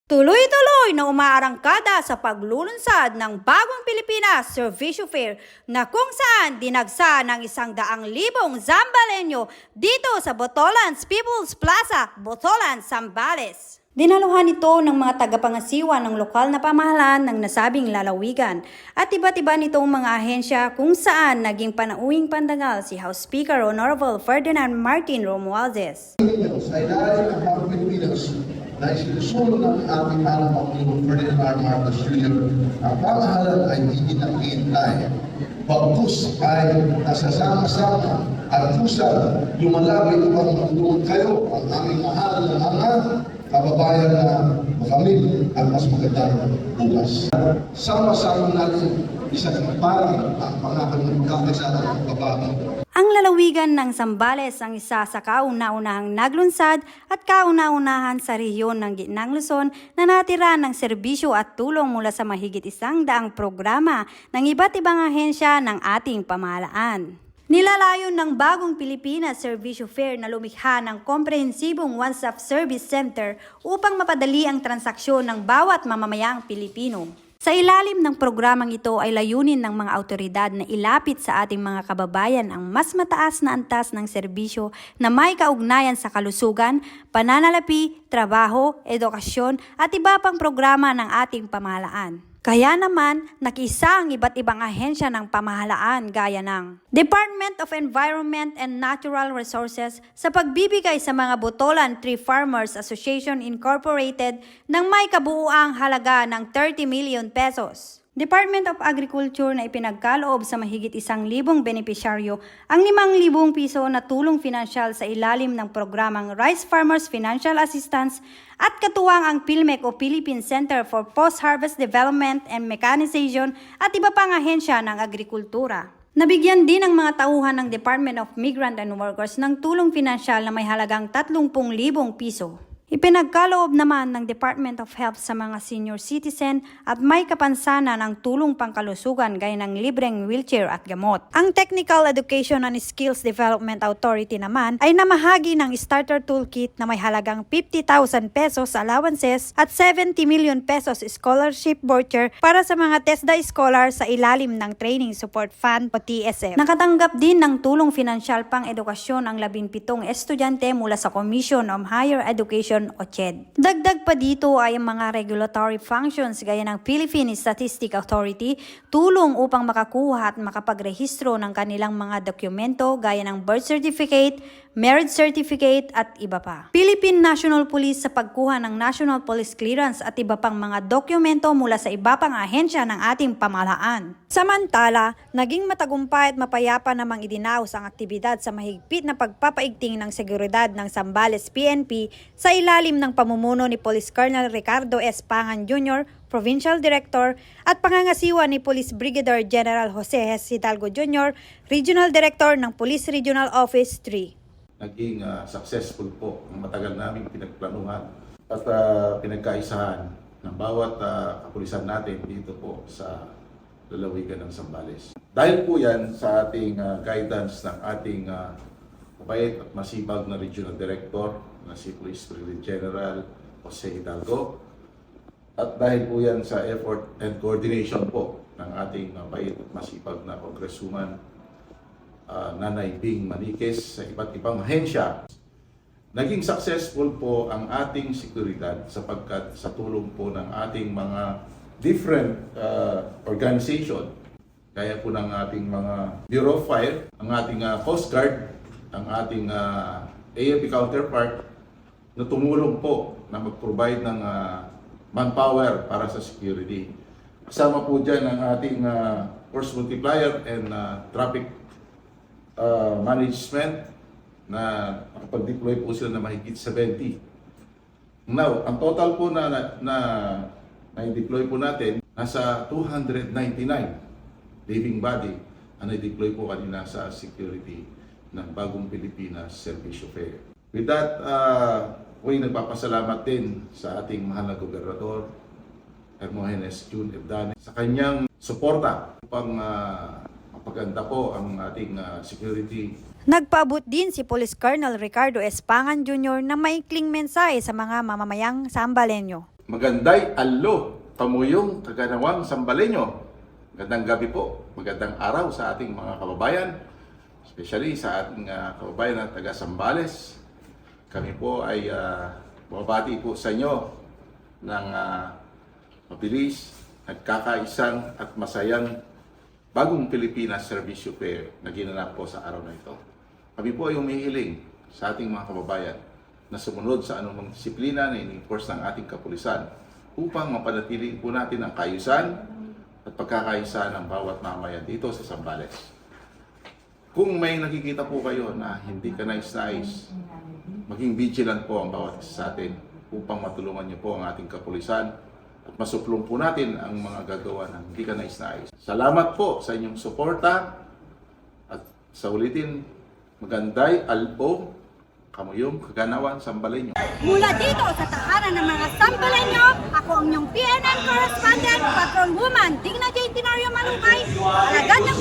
Tuloy-tuloy na umaarangkada sa paglulunsad ng Bagong Pilipinas Servicio Fair na kung saan dinagsa ng 100,000 Zambalenyo dito sa Botolans People's Plaza, Botolan, Zambales. Dinaluhan ito ng mga tagapangasiwa ng lokal na pamahalaan ng nasabing lalawigan at iba't iba nitong mga ahensya kung saan naging panauwing pandangal si House Speaker Honorable Ferdinand Martin Romualdez. Ay dahil ang Bagong Pilipinas na isinusulong ng ating alam Pangulong Ferdinand Marcos Jr. Ang pamahalaan ay hindi nakihintay. Bagkus ay nasasama-sama at kusang lumalapit upang matulungan kayo ang aming mahal na mga kababayan na makamit at mas magandang bukas. Sama-sama natin isang parang ang pangalan ng kakasala ng pagbabago. Ang lalawigan ng Zambales ang isa sa kauna-unahang naglunsad at kauna-unahan sa rehiyon ng Gitnang Luzon na natira ng serbisyo at tulong mula sa mahigit 100 programa ng iba't ibang ahensya ng ating pamahalaan. Nilalayon ng Bagong Pilipinas Servicio Fair na lumikha ng komprehensibong one-stop service center upang mapadali ang transaksyon ng bawat mamamayang Pilipino. Sa ilalim ng programang ito ay layunin ng mga awtoridad na ilapit sa ating mga kababayan ang mas mataas na antas ng serbisyo na may kaugnayan sa kalusugan, pananalapi, trabaho, edukasyon at iba pang programa ng ating pamahalaan. Kaya naman, nakiisa ang iba't ibang ahensya ng pamahalaan gaya ng Department of Environment and Natural Resources sa pagbibigay sa mga Botolan Tree Farmers Association Incorporated ng may kabuuang halaga ng 30 million pesos. Department of Agriculture na ipinagkaloob sa mahigit 1,000 benepisyaryo ang 5,000 piso na tulong pinansyal sa ilalim ng programang Rice Farmers Financial Assistance at katuwang ang PhilMec o Philippine Center for Post-Harvest Development and Mechanization at iba pang ahensya ng agrikultura. Nabigyan din ang mga tauhan ng Department of Migrant and Workers ng tulong pinansyal na may halagang 30,000 piso. Ipinagkaloob naman ng Department of Health sa mga senior citizen at may kapansanan ng tulong pangkalusugan gaya ng libreng wheelchair at gamot. Ang Technical Education and Skills Development Authority naman ay namahagi ng starter toolkit na may halagang 50,000 pesos allowances at 70 million pesos scholarship voucher para sa mga TESDA scholar sa ilalim ng Training Support Fund o TSF. Nakatanggap din ng tulong pinansyal pang edukasyon ang 17 estudyante mula sa Commission on Higher Education o CHED. Dagdag pa dito ay ang mga regulatory functions gaya ng Philippine Statistic Authority, tulong upang makakuha at makapagrehistro ng kanilang mga dokumento gaya ng birth certificate, marriage certificate at iba pa. Philippine National Police sa pagkuha ng National Police Clearance at iba pang mga dokumento mula sa iba pang ahensya ng ating pamahalaan. Samantala, naging matagumpay at mapayapa namang idinaos ang aktibidad sa mahigpit na pagpapaigting ng seguridad ng Zambales PNP sa ilalim ng pamumuno ni Police Colonel Ricardo S. Pangan Jr., Provincial Director, at pangangasiwa ni Police Brigadier General Jose S. Hidalgo Jr., Regional Director ng Police Regional Office 3. Naging successful po ang matagal naming pinagplanuhan at pinagkaisahan ng bawat kapulisan natin dito po sa lalawigan ng Zambales. Dahil po yan sa ating guidance ng ating mabait at masibag na Regional Director na si Police Brigadier General Jose Hidalgo, at dahil po yan sa effort and coordination po ng ating mabait at masibag na Congresswoman Nanay Bing Maniquez sa iba't ibang ahensya, naging successful po ang ating seguridad sapagkat sa tulong po ng ating mga different organization, kaya po ng ating mga Bureau of Fire, ang ating Coast Guard, ang ating AFP counterpart na tumulong po na mag-provide ng manpower para sa security. Kasama po dyan ang ating force multiplier and traffic management na nakapag-deploy po sila na mahigit 70. Now, ang total po na i-deploy po natin, nasa 299 living body ang i-deploy po kanina sa security ng Bagong Pilipinas Servicio Fair. With that, nagpapasalamat din sa ating mahal na Gobernador, Hermogenes June Evdane, sa kanyang suporta upang mapaganda po ang ating security. Nagpaabot din si Police Colonel Ricardo S. Pangan Jr. na maikling mensahe sa mga mamamayang Zambalenyo. Maganday allo, pamuyong kaganawang Sambalenyo. Magandang gabi po, magandang araw sa ating mga kababayan, especially sa ating kababayan na taga Sambales. Kami po ay bumabati po sa inyo ng mabilis, nagkakaisang at masayang bagong Pilipinas Servisyo Fair na ginanap po sa araw na ito. Kami po ay humihiling sa ating mga kababayan na sumunod sa anumang disiplina na in-enforce ng ating kapulisan upang mapanatili po natin ang kaayusan at pagkakaisa ng bawat mamayan dito sa Sambales. Kung may nakikita po kayo na hindi ka nais-nais, maging vigilant po ang bawat isa sa atin upang matulungan niyo po ang ating kapulisan at masuplong po natin ang mga gagawa ng hindi ka nais-nais. Salamat po sa inyong suporta at sa ulitin, maganday albo, kamuyong kaganawan Sambalenyo. Mula dito sa tahanan ng mga Sambalenyo, ako ang inyong PNN correspondent, Patrolwoman Digna J. Tenorio Malungkay, alagad ng